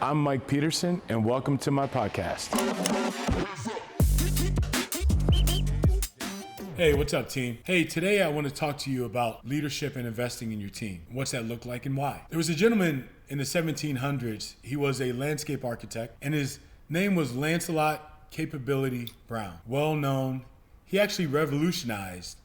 I'm Mike Peterson, and welcome to my podcast. Hey, what's up, team? Hey, today I want to talk to you about leadership and investing in your team. What's that look like and why? There was a gentleman in the 1700s. He was a landscape architect, and his name was Lancelot Capability Brown. Well known. He actually revolutionized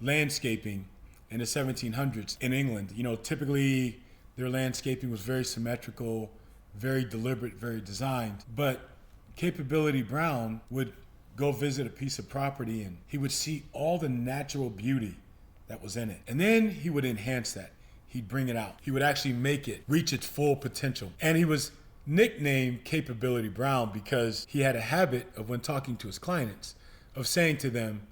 landscaping in the 1700s in England. You know, typically their landscaping was very symmetrical, very deliberate, very designed. But Capability Brown would go visit a piece of property and he would see all the natural beauty that was in it. And then he would enhance that. He'd bring it out. He would actually make it reach its full potential. And he was nicknamed Capability Brown because he had a habit of, when talking to his clients, of saying to them,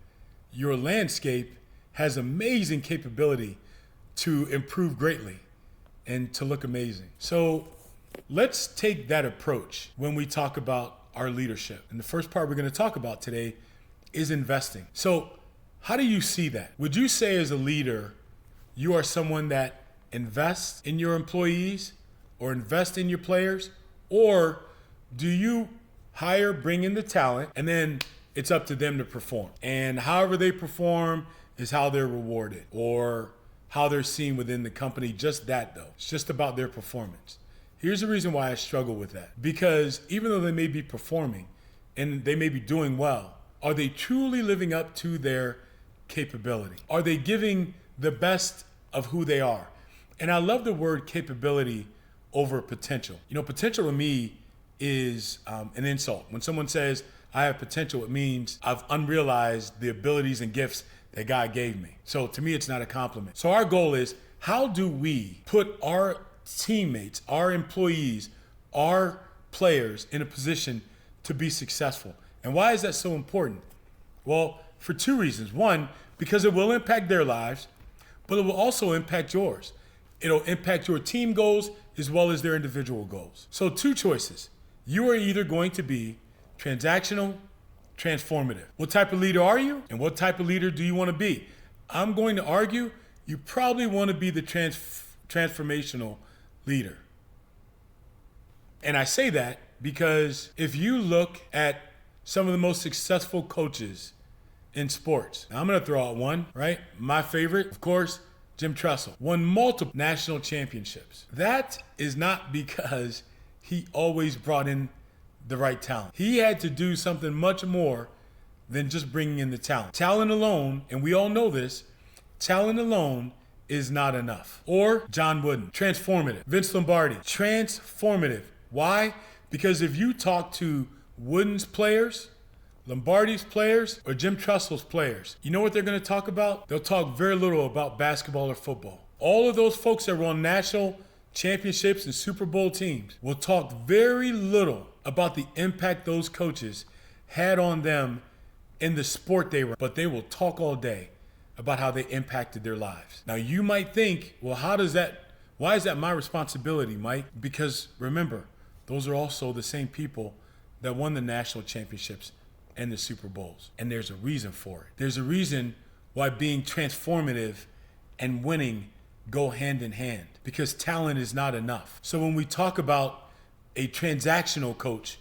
your landscape has amazing capability to improve greatly and to look amazing. So let's take that approach when we talk about our leadership. And the first part we're going to talk about today is investing. So how do you see that? Would you say as a leader, you are someone that invests in your employees or invest in your players? Or do you hire, bring in the talent, and then it's up to them to perform? And however they perform is how they're rewarded or how they're seen within the company. Just that though. It's just about their performance. Here's the reason why I struggle with that. Because even though they may be performing and they may be doing well, are they truly living up to their capability? Are they giving the best of who they are? And I love the word capability over potential. You know, potential to me is an insult. When someone says, I have potential, it means I've unrealized the abilities and gifts that God gave me. So to me, it's not a compliment. So our goal is, how do we put our teammates, our employees, our players in a position to be successful? And why is that so important? Well, for two reasons. One, because it will impact their lives, but it will also impact yours. It'll impact your team goals as well as their individual goals. So two choices. You are either going to be transactional, transformative. What type of leader are you? And what type of leader do you want to be? I'm going to argue you probably want to be the transformational leader. And I say that because if you look at some of the most successful coaches in sports, now I'm going to throw out one, right? My favorite, of course, Jim Tressel, won multiple national championships. That is not because he always brought in the right talent. He had to do something much more than just bringing in the talent. Talent alone, and we all know this, talent alone is not enough. Or John Wooden, transformative. Vince Lombardi, transformative. Why? Because if you talk to Wooden's players, Lombardi's players, or Jim Tressel's players, you know what they're going to talk about? They'll talk very little about basketball or football. All of those folks that were on national championships and Super Bowl teams will talk very little about the impact those coaches had on them in the sport they were in, but they will talk all day about how they impacted their lives. Now you might think, well, why is that my responsibility, Mike? Because remember, those are also the same people that won the national championships and the Super Bowls. And there's a reason for it. There's a reason why being transformative and winning go hand in hand, because talent is not enough. So when we talk about a transactional coach,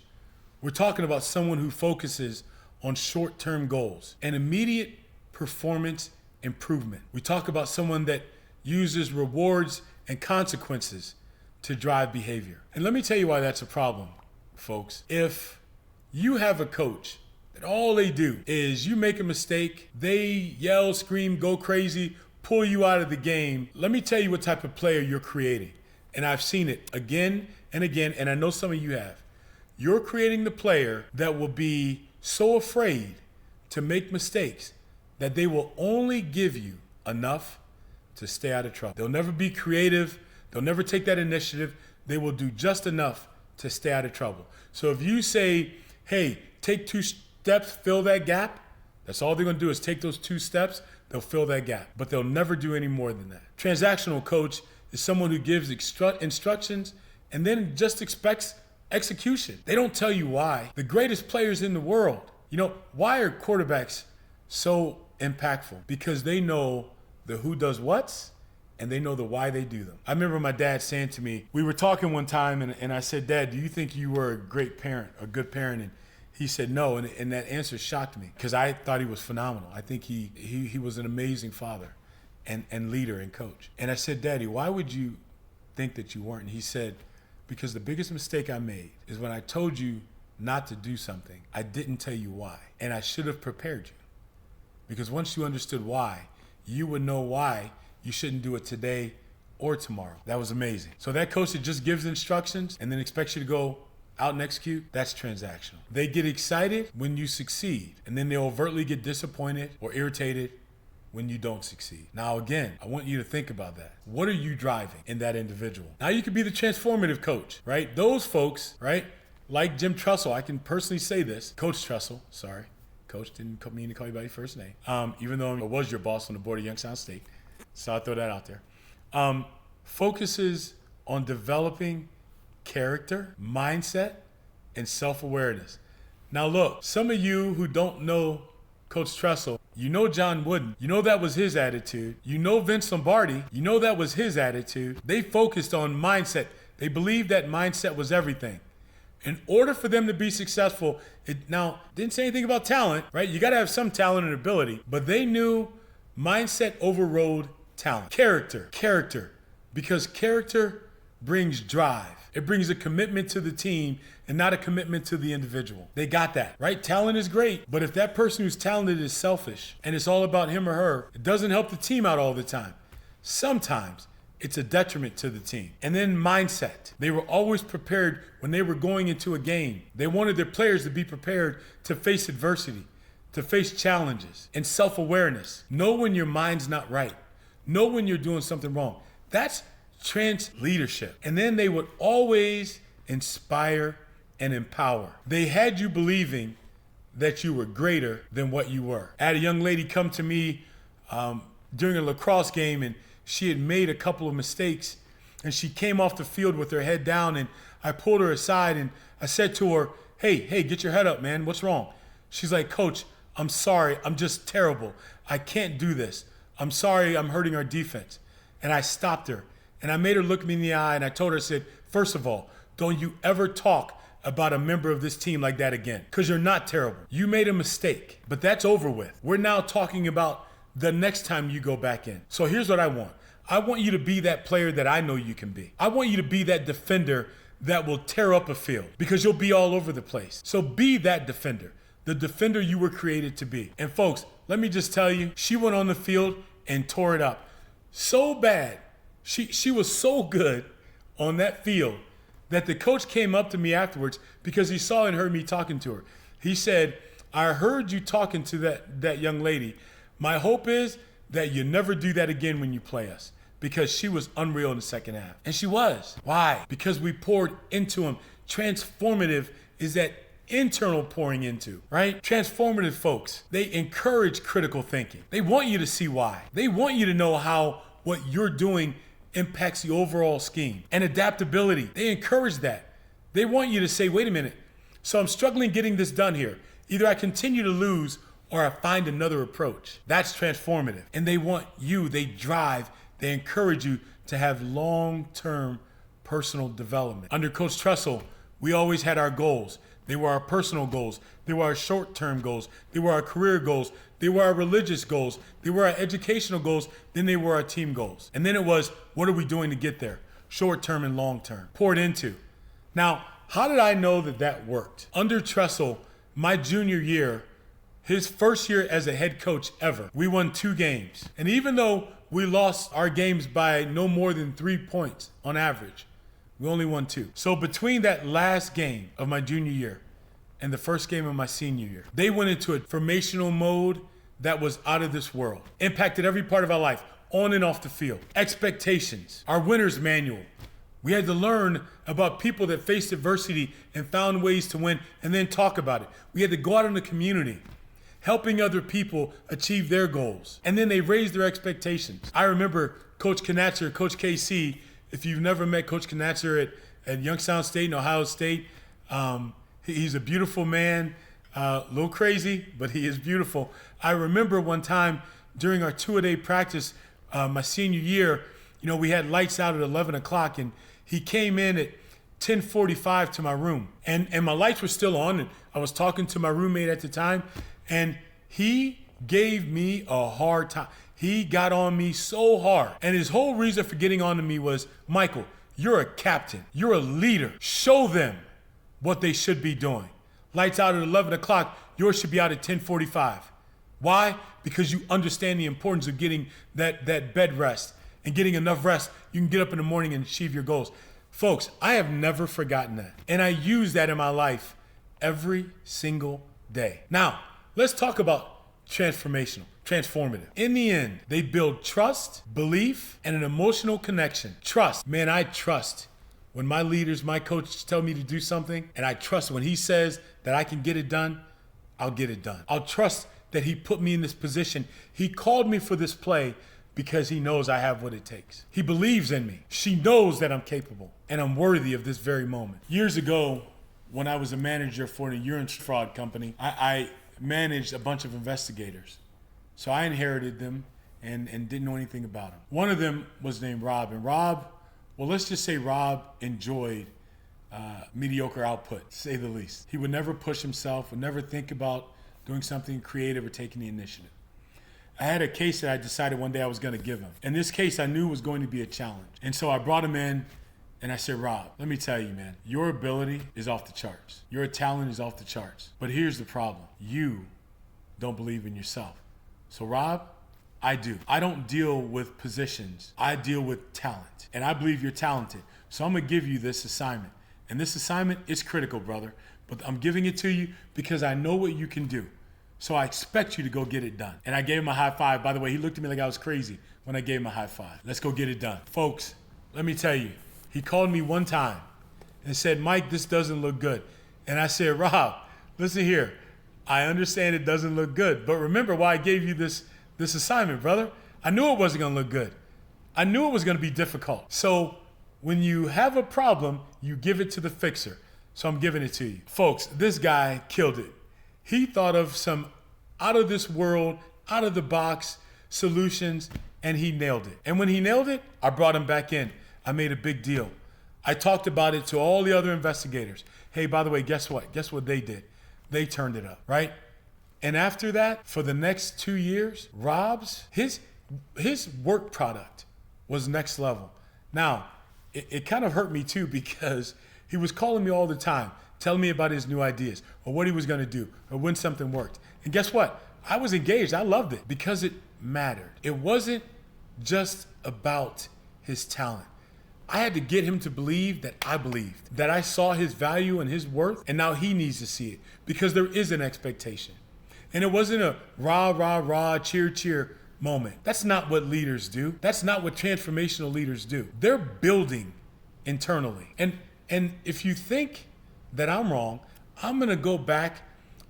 we're talking about someone who focuses on short-term goals and immediate performance improvement. We talk about someone that uses rewards and consequences to drive behavior. And let me tell you why that's a problem, folks. If you have a coach that all they do is you make a mistake, they yell, scream, go crazy, pull you out of the game, let me tell you what type of player you're creating. And I've seen it again and again, and I know some of you have. You're creating the player that will be so afraid to make mistakes that they will only give you enough to stay out of trouble. They'll never be creative. They'll never take that initiative. They will do just enough to stay out of trouble. So if you say, hey, take 2 steps, fill that gap, that's all they're going to do is take those 2 steps, they'll fill that gap. But they'll never do any more than that. Transactional coach is someone who gives instructions and then just expects execution. They don't tell you why. The greatest players in the world, why are quarterbacks so impactful? Because they know the who does whats and they know the why they do them. I remember my dad saying to me, we were talking one time, and I said, Dad, do you think you were a great parent, a good parent? And he said no, and that answer shocked me because I thought he was phenomenal. I think he was an amazing father and leader and coach. And I said, Daddy, why would you think that you weren't? And he said, because the biggest mistake I made is when I told you not to do something, I didn't tell you why. And I should have prepared you. Because once you understood why, you would know why you shouldn't do it today or tomorrow. That was amazing. So that coach that just gives instructions and then expects you to go out and execute, that's transactional. They get excited when you succeed, and then they'll overtly get disappointed or irritated when you don't succeed. Now again, I want you to think about that. What are you driving in that individual? Now you could be the transformative coach, right? Those folks, right? Like Jim Trussell, I can personally say this. Coach Trussell, sorry. Coach, didn't mean to call you by your first name. Even though I was your boss on the board of Youngstown State. So I'll throw that out there. Focuses on developing character, mindset, and self-awareness. Now look, some of you who don't know Coach Trussell, you know John Wooden, you know that was his attitude. You know Vince Lombardi, you know that was his attitude. They focused on mindset. They believed that mindset was everything. In order for them to be successful, now, didn't say anything about talent, right? You got to have some talent and ability, but they knew mindset overrode talent. Character, because character brings drive. It brings a commitment to the team and not a commitment to the individual. They got that, right? Talent is great, but if that person who's talented is selfish and it's all about him or her, it doesn't help the team out all the time. Sometimes it's a detriment to the team. And then mindset. They were always prepared when they were going into a game. They wanted their players to be prepared to face adversity, to face challenges, and self-awareness. Know when your mind's not right. Know when you're doing something wrong. That's trans leadership. And then they would always inspire and empower. They had you believing that you were greater than what you were. I had a young lady come to me during a lacrosse game, and she had made a couple of mistakes, and she came off the field with her head down, and I pulled her aside and I said to her, hey, get your head up, man. What's wrong? She's like, Coach, I'm sorry. I'm just terrible. I can't do this. I'm sorry. I'm hurting our defense. And I stopped her. And I made her look me in the eye, and I told her, I said, first of all, don't you ever talk about a member of this team like that again, because you're not terrible. You made a mistake, but that's over with. We're now talking about the next time you go back in. So here's what I want. I want you to be that player that I know you can be. I want you to be that defender that will tear up a field, because you'll be all over the place. So be that defender, the defender you were created to be. And folks, let me just tell you, she went on the field and tore it up so bad. She was so good on that field that the coach came up to me afterwards because he saw and heard me talking to her. He said, I heard you talking to that young lady. My hope is that you never do that again when you play us, because she was unreal in the second half. And she was. Why? Because we poured into him. Transformative is that internal pouring into, right? Transformative folks, they encourage critical thinking. They want you to see why. They want you to know how what you're doing impacts the overall scheme. And adaptability, they encourage that. They want you to say, wait a minute, so I'm struggling getting this done here. Either I continue to lose or I find another approach. That's transformative. And they want you, they drive, they encourage you to have long-term personal development. Under Coach Trussell, we always had our goals. They were our personal goals. They were our short-term goals. They were our career goals. They were our religious goals. They were our educational goals. Then they were our team goals. And then it was, what are we doing to get there? Short-term and long-term. Poured into. Now, how did I know that worked? Under Trussell, my junior year, his first year as a head coach ever, we won 2 games. And even though we lost our games by no more than 3 points on average, we only won 2. So between that last game of my junior year and the first game of my senior year, they went into a formational mode that was out of this world. Impacted every part of our life, on and off the field. Expectations, our winner's manual. We had to learn about people that faced adversity and found ways to win and then talk about it. We had to go out in the community, helping other people achieve their goals. And then they raised their expectations. I remember Coach Knatzer, Coach KC. If you've never met Coach Knatzer at Youngstown State and Ohio State, he's a beautiful man, a little crazy, but he is beautiful. I remember one time during our 2-a-day practice, my senior year, we had lights out at 11 o'clock, and he came in at 10:45 to my room, and my lights were still on, and I was talking to my roommate at the time, and he gave me a hard time. He got on me so hard, and his whole reason for getting on to me was, Michael, you're a captain, you're a leader. Show them what they should be doing. Lights out at 11 o'clock, yours should be out at 10:45. Why? Because you understand the importance of getting that bed rest and getting enough rest. You can get up in the morning and achieve your goals. Folks, I have never forgotten that. And I use that in my life every single day. Now, let's talk about transformative. In the end, they build trust, belief, and an emotional connection. Trust. Man, I trust when my leaders, my coaches tell me to do something, and I trust when he says that I can get it done, I'll get it done. I'll trust that he put me in this position. He called me for this play because he knows I have what it takes. He believes in me. She knows that I'm capable and I'm worthy of this very moment. Years ago, when I was a manager for an insurance fraud company, I managed a bunch of investigators. So I inherited them and didn't know anything about them. One of them was named Rob, and Rob, well, let's just say Rob enjoyed mediocre output, to say the least. He would never push himself, would never think about doing something creative or taking the initiative. I had a case that I decided one day I was going to give him. And this case I knew was going to be a challenge. And so I brought him in and I said, Rob, let me tell you, man, your ability is off the charts. Your talent is off the charts. But here's the problem. You don't believe in yourself. So Rob, I do. I don't deal with positions. I deal with talent. And I believe you're talented. So I'm going to give you this assignment. And this assignment is critical, brother. But I'm giving it to you because I know what you can do. So I expect you to go get it done. And I gave him a high five. By the way, he looked at me like I was crazy when I gave him a high five. Let's go get it done. Folks, let me tell you, he called me one time and said, Mike, this doesn't look good. And I said, Rob, listen here. I understand it doesn't look good, but remember why I gave you this assignment, brother. I knew it wasn't going to look good. I knew it was going to be difficult. So when you have a problem, you give it to the fixer. So I'm giving it to you. Folks, this guy killed it. He thought of some out of this world, out of the box solutions, and he nailed it. And when he nailed it, I brought him back in. I made a big deal. I talked about it to all the other investigators. Hey, by the way, guess what? Guess what they did? They turned it up, right? And after that, for the next 2 years, Rob's, his work product was next level. Now, it kind of hurt me too because he was calling me all the time, telling me about his new ideas or what he was going to do or when something worked. And guess what? I was engaged. I loved it because it mattered. It wasn't just about his talent. I had to get him to believe that I believed, that I saw his value and his worth, and now he needs to see it because there is an expectation. And it wasn't a rah, rah, rah, cheer, cheer moment. That's not what leaders do. That's not what transformational leaders do. They're building internally. And if you think that I'm wrong, I'm going to go back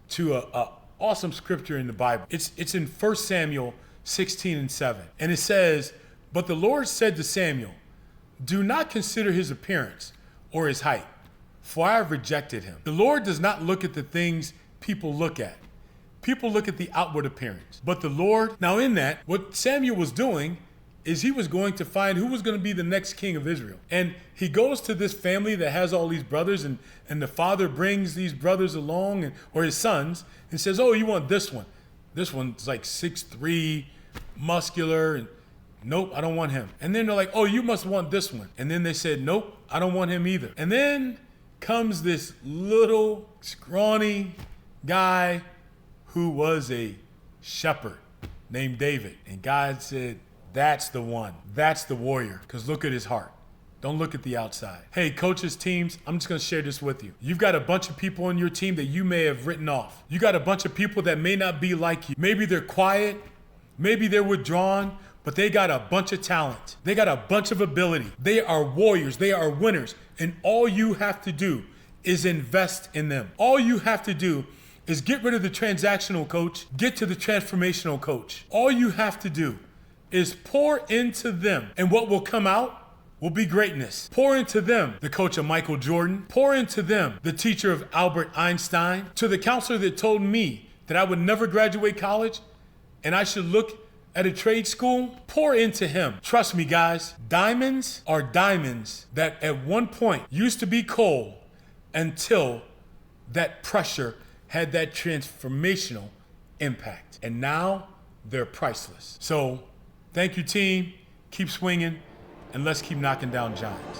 to a awesome scripture in the Bible. It's in 1 Samuel 16:7. And it says, but the Lord said to Samuel, do not consider his appearance or his height, for I have rejected him. The Lord does not look at the things people look at. People look at the outward appearance. But the Lord, now in that, what Samuel was doing is he was going to find who was going to be the next king of Israel. And he goes to this family that has all these brothers, and the father brings these brothers along, or his sons, and says, oh, you want this one. This one's like 6'3", muscular, and nope, I don't want him. And then they're like, oh, you must want this one. And then they said, nope, I don't want him either. And then comes this little, scrawny guy who was a shepherd named David. And God said, that's the one. That's the warrior. Because look at his heart. Don't look at the outside. Hey, coaches, teams, I'm just going to share this with you. You've got a bunch of people on your team that you may have written off. You got a bunch of people that may not be like you. Maybe they're quiet. Maybe they're withdrawn. But they got a bunch of talent. They got a bunch of ability. They are warriors. They are winners. And all you have to do is invest in them. All you have to do is get rid of the transactional coach, get to the transformational coach. All you have to do is pour into them. And what will come out will be greatness. Pour into them the coach of Michael Jordan. Pour into them the teacher of Albert Einstein. To the counselor that told me that I would never graduate college and I should look at a trade school, pour into him. Trust me, guys, diamonds are diamonds that at one point used to be coal until that pressure had that transformational impact. And now they're priceless. So thank you, team. Keep swinging, and let's keep knocking down giants.